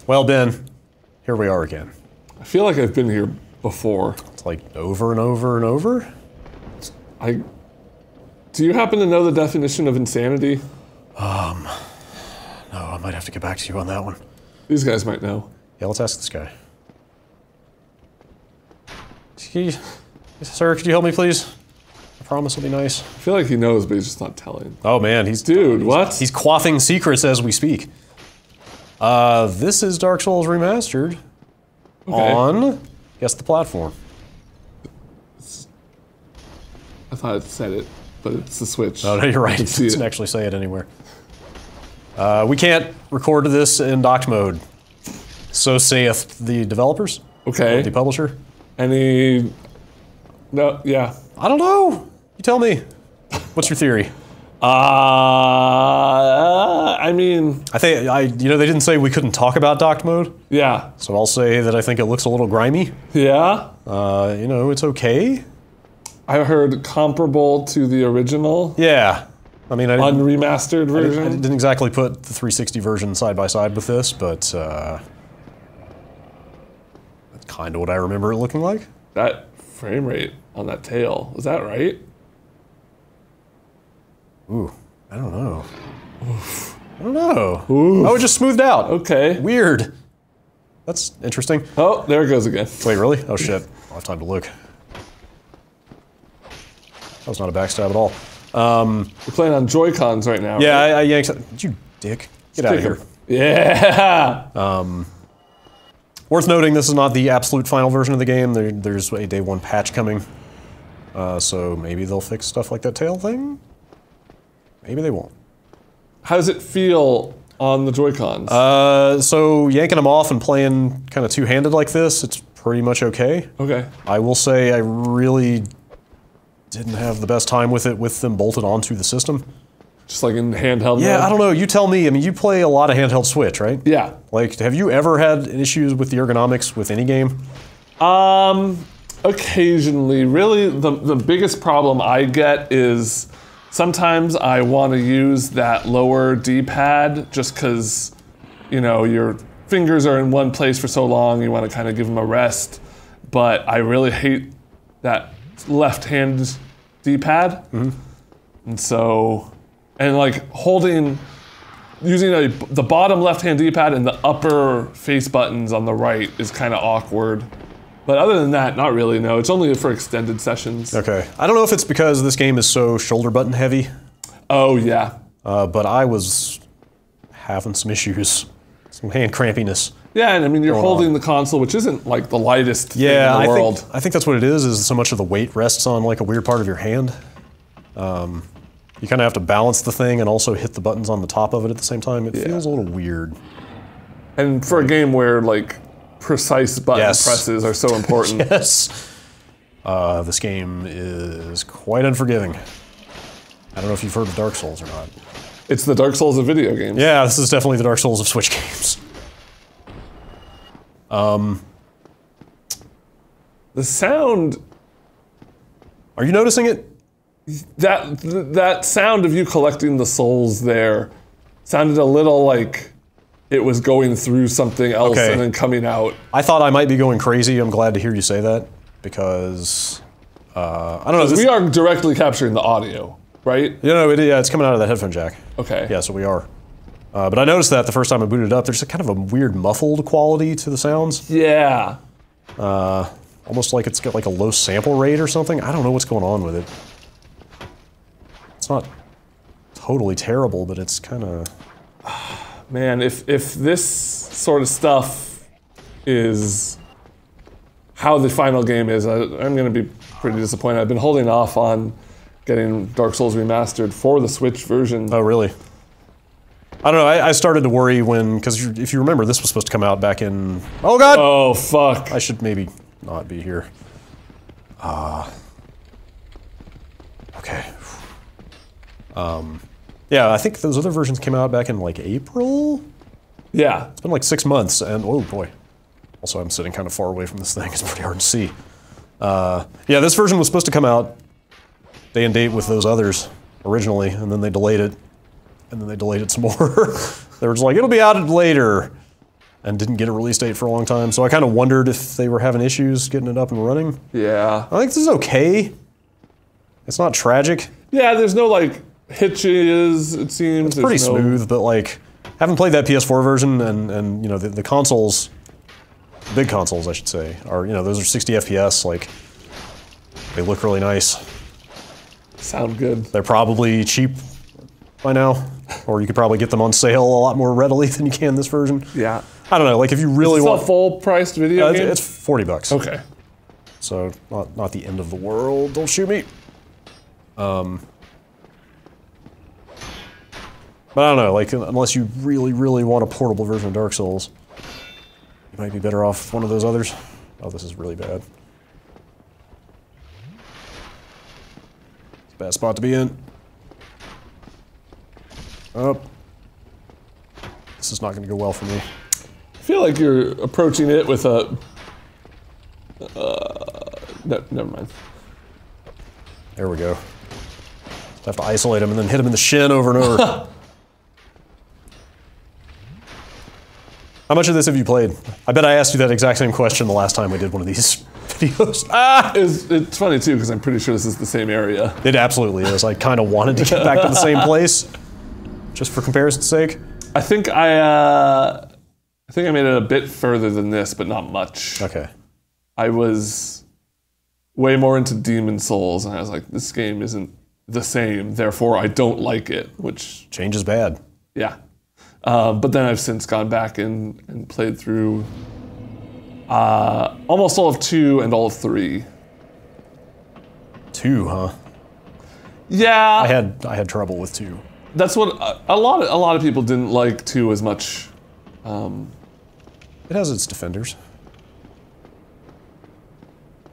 Well, Ben, here we are again. I feel like I've been here before. It's like over and over and over. Do you happen to know the definition of insanity? No, I might have to get back to you on that one. These guys might know. Yeah, let's ask this guy. Sir, could you help me, please? I promise it'll be nice. I feel like he knows, but he's just not telling. Oh man, what? He's quaffing secrets as we speak. This is Dark Souls Remastered. Okay. On, guess the platform. I thought it said it, but it's the Switch. Oh, no, you're right. It doesn't actually say it anywhere. We can't record this in docked mode. So saith the developers. Okay. The publisher. No, yeah. I don't know. You tell me. What's your theory? I mean... they didn't say we couldn't talk about docked mode. Yeah. So I'll say that I think it looks a little grimy. Yeah? It's okay. I heard comparable to the original. Yeah. I mean, unremastered version. I didn't exactly put the 360 version side by side with this, but that's kind of what I remember it looking like. That frame rate on that tail, is that right? Ooh, I don't know. Oof. I don't know. Oof. Oh, it just smoothed out. Okay. Weird. That's interesting. Oh, there it goes again. Wait, really? Oh shit. I'll have time to look. That was not a backstab at all. We're playing on Joy-Cons right now. Yeah, right? I yanked. Did you dick? Get out of here. Yeah. Worth noting, this is not the absolute final version of the game. There's a day one patch coming. So maybe they'll fix stuff like that tail thing. Maybe they won't. How does it feel on the Joy-Cons? So yanking them off and playing kind of two-handed like this, it's pretty much okay. Okay. I will say I really didn't have the best time with it with them bolted onto the system. Just like in handheld Yeah, mode? I don't know. You tell me. I mean, you play a lot of handheld Switch, right? Yeah. Like, have you ever had issues with the ergonomics with any game? Occasionally. Really, the biggest problem I get is sometimes I want to use that lower D-pad just because, your fingers are in one place for so long, you want to kind of give them a rest. But I really hate that left-hand D-pad. Mm-hmm. And so... And like using the bottom left-hand D-pad and the upper face buttons on the right is kind of awkward. But other than that, not really, no. It's only for extended sessions. Okay. I don't know if it's because this game is so shoulder button heavy. Oh, yeah. But I was having some issues. Some hand crampiness. Yeah, and I mean, you're holding the console, which isn't like the lightest thing in the world. I think that's what it is so much of the weight rests on like a weird part of your hand. You kind of have to balance the thing and also hit the buttons on the top of it at the same time. It feels a little weird. And for a game where like precise button presses are so important. Yes. This game is quite unforgiving. I don't know if you've heard of Dark Souls or not. It's the Dark Souls of video games. Yeah, this is definitely the Dark Souls of Switch games. The sound... Are you noticing it? That sound of you collecting the souls there sounded a little like it was going through something else and then coming out. I thought I might be going crazy. I'm glad to hear you say that because I don't know. We are directly capturing the audio, right? It's coming out of the headphone jack. Okay. Yeah, so we are. But I noticed that the first time I booted it up, there's a kind of a weird muffled quality to the sounds. Yeah. Almost like it's got like a low sample rate or something. I don't know what's going on with it. It's not totally terrible, but it's kind of... Man, if this sort of stuff is how the final game is, I'm going to be pretty disappointed. I've been holding off on getting Dark Souls Remastered for the Switch version. Oh, really? I don't know, I started to worry because if you remember, this was supposed to come out back in... Oh, God! Oh, fuck. I should maybe not be here. Okay. Yeah, I think those other versions came out back in like April? Yeah. It's been like 6 months and oh boy. Also, I'm sitting kind of far away from this thing. It's pretty hard to see. Yeah, this version was supposed to come out day and date with those others originally, and then they delayed it. And then they delayed it some more. They were just like, it'll be out later. and didn't get a release date for a long time. So I kind of wondered if they were having issues getting it up and running. Yeah. I think this is okay. It's not tragic. Yeah, there's no like hitches, it seems. It's pretty smooth, but like, having played that PS4 version and you know, the consoles, big consoles I should say, are, you know, those are 60 FPS, like, they look really nice. Sound good. They're probably cheap by now, or you could probably get them on sale a lot more readily than you can this version. Yeah. I don't know, like if you really want... Is this a full-priced video game? It's $40. Okay. So, not the end of the world. Don't shoot me. But I don't know, like, unless you really, really want a portable version of Dark Souls, you might be better off with one of those others. Oh, this is really bad. It's a bad spot to be in. Oh. This is not going to go well for me. I feel like you're approaching it with a... no, never mind. There we go. I have to isolate him and then hit him in the shin over and over. How much of this have you played? I bet I asked you that exact same question the last time we did one of these videos. Ah! It's funny too, because I'm pretty sure this is the same area. It absolutely is. I kind of wanted to get back to the same place, just for comparison's sake. I think I made it a bit further than this, but not much. Okay. I was way more into Demon Souls, and I was like, this game isn't the same, therefore I don't like it, which... Change is bad. Yeah. But then I've since gone back and played through almost all of 2 and all of 3. 2, huh? Yeah. I had trouble with 2. That's what a lot of people didn't like 2 as much. It has its defenders.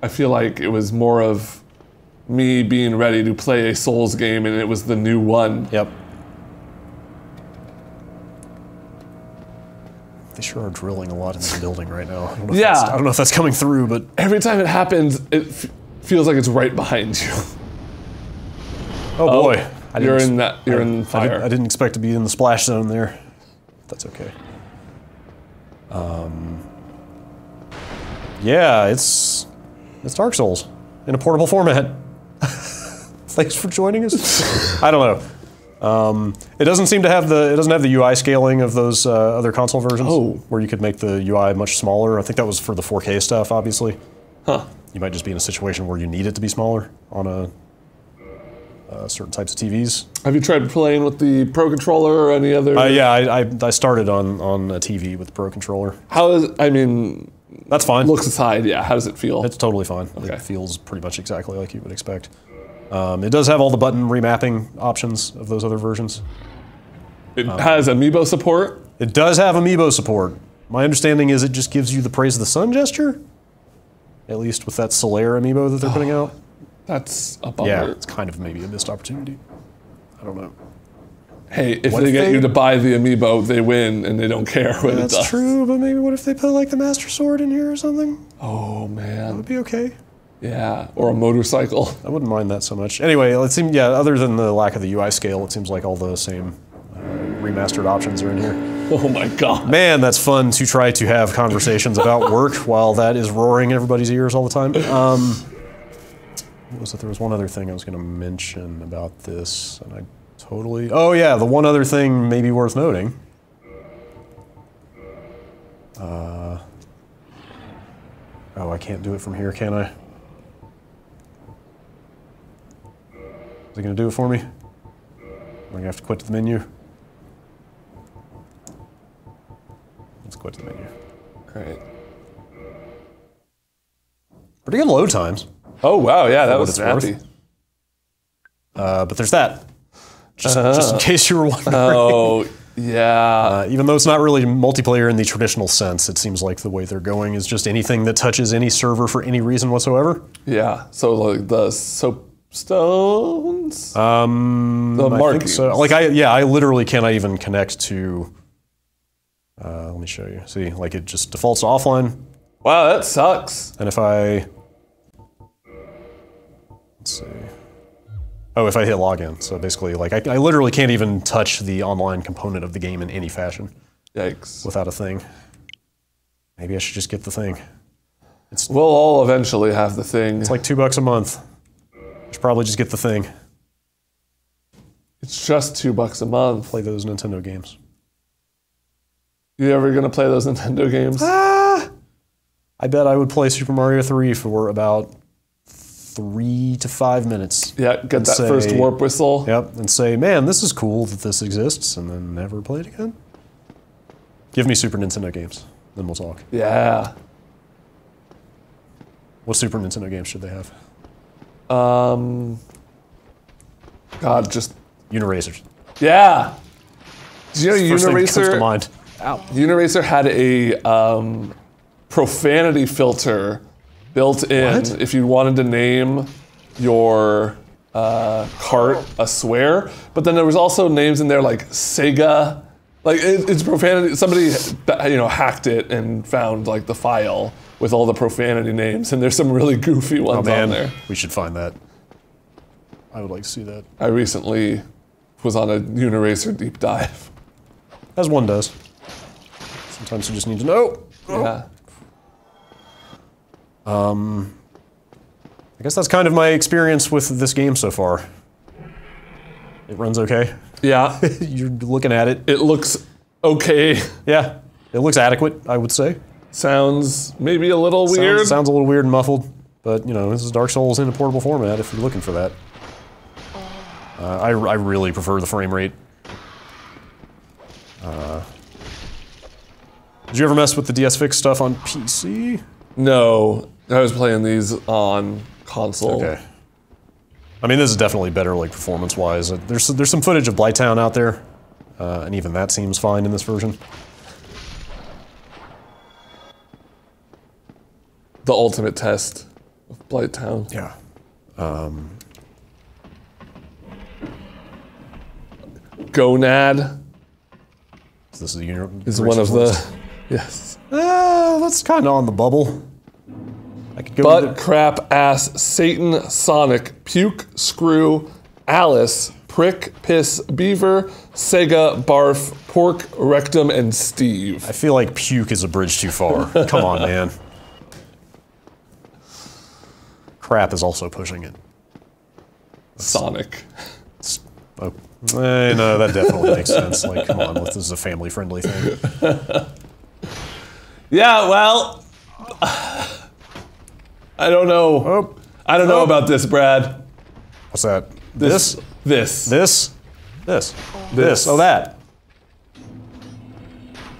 I feel like it was more of me being ready to play a Souls game, and it was the new one. Yep. They sure are drilling a lot in this building right now. I don't know if that's coming through, but... Every time it happens, it feels like it's right behind you. Oh boy. You're in fire. I didn't expect to be in the splash zone there. That's okay. Yeah, it's Dark Souls in a portable format. Thanks for joining us. I don't know. It doesn't seem to have the UI scaling of those other console versions, where you could make the UI much smaller. I think that was for the 4K stuff, obviously. Huh. You might just be in a situation where you need it to be smaller on certain types of TVs. Have you tried playing with the Pro Controller or any other? Yeah, I started on a TV with the Pro Controller. That's fine. Looks aside, yeah. How does it feel? It's totally fine. Okay. It feels pretty much exactly like you would expect. It does have all the button remapping options of those other versions. It has amiibo support? It does have amiibo support. My understanding is it just gives you the Praise of the Sun gesture? At least with that Solaire amiibo that they're putting out. That's a bummer. Yeah, it's kind of maybe a missed opportunity. I don't know. Hey, if they get you to buy the amiibo, they win, and they don't care what it does. That's true, but maybe what if they put like the Master Sword in here or something? Oh, man. That would be okay. Yeah, or a motorcycle. I wouldn't mind that so much. Anyway, it seems, yeah, other than the lack of the UI scale, it seems like all the same remastered options are in here. Oh my god. Man, that's fun to try to have conversations about work while that is roaring in everybody's ears all the time. What was it? There was one other thing I was going to mention about this, and I totally... Oh yeah, the one other thing maybe worth noting. Oh, I can't do it from here, can I? Is it going to do it for me? I'm going to have to quit the menu. Let's quit the menu. Great. Pretty good load times. Oh wow, yeah, that was snappy. But there's that. Just in case you were wondering. Oh, yeah. Even though it's not really multiplayer in the traditional sense, it seems like the way they're going is just anything that touches any server for any reason whatsoever. Yeah, so like the soapstones? The markings. So. Like I literally cannot even connect to, let me show you. See, like it just defaults to offline. Wow, that sucks. And if I, let's see. Oh, if I hit login. So basically, like, I literally can't even touch the online component of the game in any fashion. Yikes. Without a thing. Maybe I should just get the thing. We'll all eventually have the thing. It's like $2 a month. I should probably just get the thing. It's just $2 a month. Play those Nintendo games. You ever gonna play those Nintendo games? I bet I would play Super Mario 3 for about 3 to 5 minutes. Yeah, get that first warp whistle. Yep, and say, man, this is cool that this exists, and then never play it again. Give me Super Nintendo games, then we'll talk. Yeah. What Super Nintendo games should they have? God, just... Uniracers. Yeah! Did you know First thing that comes to Uniracer... mind. Ow. Uniracer had a profanity filter built in What? if you wanted to name your cart a swear. But then there was also names in there like Sega. Like it's profanity. Somebody hacked it and found like the file with all the profanity names, and there's some really goofy ones on there. We should find that. I would like to see that. I recently was on a Uniracer deep dive. As one does. Sometimes you just need to know. Yeah. I guess that's kind of my experience with this game so far. It runs okay. Yeah. You're looking at it. It looks okay. Yeah. It looks adequate, I would say. Sounds maybe a little weird. Sounds a little weird and muffled, but you know, this is Dark Souls in a portable format if you're looking for that. I really prefer the frame rate. Did you ever mess with the DS Fix stuff on PC? No, I was playing these on console. Okay. I mean, this is definitely better, like performance-wise. There's some footage of Blighttown out there, and even that seems fine in this version. The ultimate test of Blighttown. Yeah. Gonad This is one of the... Yes. That's kind of on the bubble. I could go Butt, crap, ass, Satan, Sonic, puke, screw, Alice, prick, piss, beaver, Sega, barf, pork, rectum, and Steve. I feel like puke is a bridge too far. Come on, man. Crap is also pushing it. Sonic. Oh, no, that definitely makes sense. Like, come on, this is a family-friendly thing. Yeah, well... I don't know. Oh. I don't know about this, Brad. What's that? This. This? Oh, that.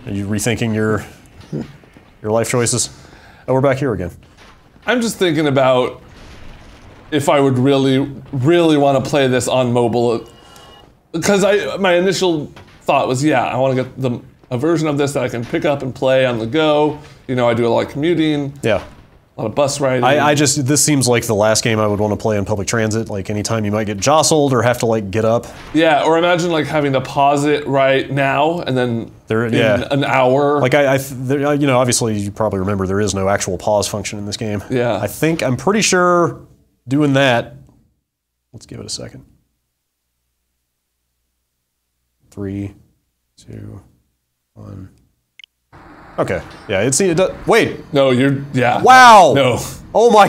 Are you rethinking your life choices? Oh, we're back here again. I'm just thinking about if I would really want to play this on mobile. Because my initial thought was, yeah, I want to get a version of this that I can pick up and play on the go. You know, I do a lot of commuting. Yeah. A lot of bus riding. This seems like the last game I would want to play in public transit. Like anytime you might get jostled or have to like get up. Yeah, or imagine like having to pause it right now and then in an hour. Like you know, obviously you probably remember there is no actual pause function in this game. Yeah. I'm pretty sure doing that. Let's give it a second. 3, 2, 1. Okay. Yeah, it does. Wait. No, yeah. Wow. No. Oh my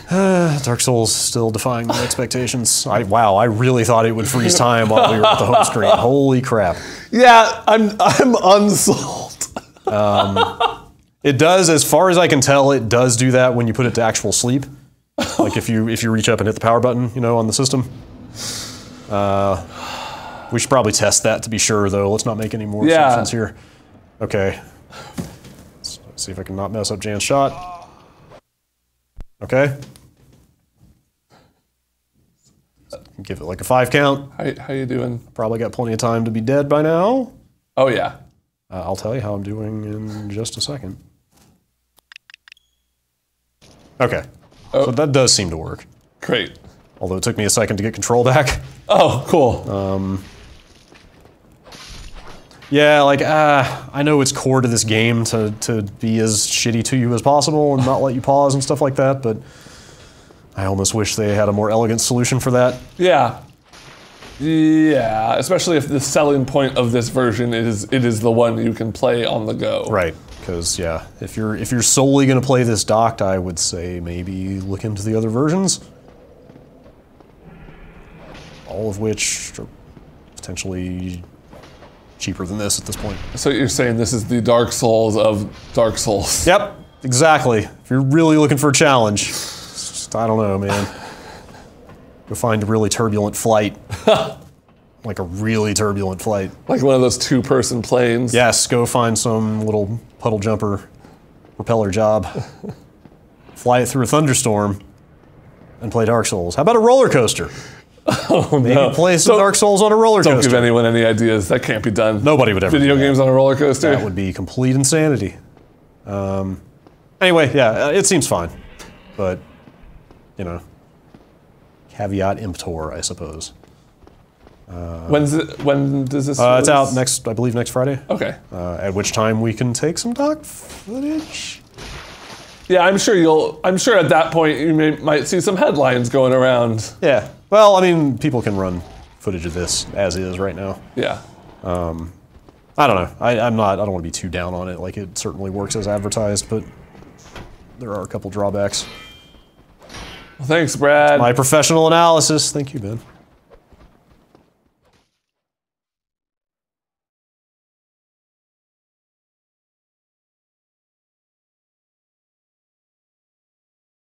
god. Dark Souls still defying my expectations. Wow, I really thought it would freeze time while we were at the home screen. Holy crap. Yeah, I'm unsold. It does, as far as I can tell, it does do that when you put it to actual sleep. Like if you reach up and hit the power button, you know, on the system. We should probably test that to be sure, though. Let's not make any more assumptions here. Okay. Let's see if I can not mess up Jan's shot. Okay. Give it like a 5 count. How you doing? Probably got plenty of time to be dead by now. Oh, yeah. I'll tell you how I'm doing in just a second. Okay. Oh. So that does seem to work. Great. Although it took me a second to get control back. Oh, cool. Yeah, like, I know it's core to this game to be as shitty to you as possible and not let you pause and stuff like that, but I almost wish they had a more elegant solution for that. Yeah. Yeah, especially if the selling point of this version is it is the one you can play on the go. Right, because yeah, if you're solely going to play this docked, I would say maybe look into the other versions. All of which are potentially cheaper than this at this point. So you're saying this is the Dark Souls of Dark Souls? Yep, exactly. If you're really looking for a challenge, just, I don't know, man. Go find a really turbulent flight. Like a really turbulent flight. Like one of those two-person planes? Yes, go find some little puddle jumper propeller job. Fly it through a thunderstorm and play Dark Souls. How about a roller coaster? Oh, Maybe no. play some Dark Souls on a roller coaster. Don't give anyone any ideas. That can't be done. Nobody would ever Video do that. games on a roller coaster? That would be complete insanity. Anyway, yeah, it seems fine. But, you know, caveat emptor, I suppose. When does this It's release? out next, I believe, next Friday. Okay. At which time we can take some dock footage. Yeah, I'm sure at that point you might see some headlines going around. Yeah. Well, I mean, people can run footage of this as is right now. Yeah. I don't know. I don't want to be too down on it. Like, it certainly works as advertised, but there are a couple drawbacks. Well, thanks, Brad. My professional analysis. Thank you, Ben.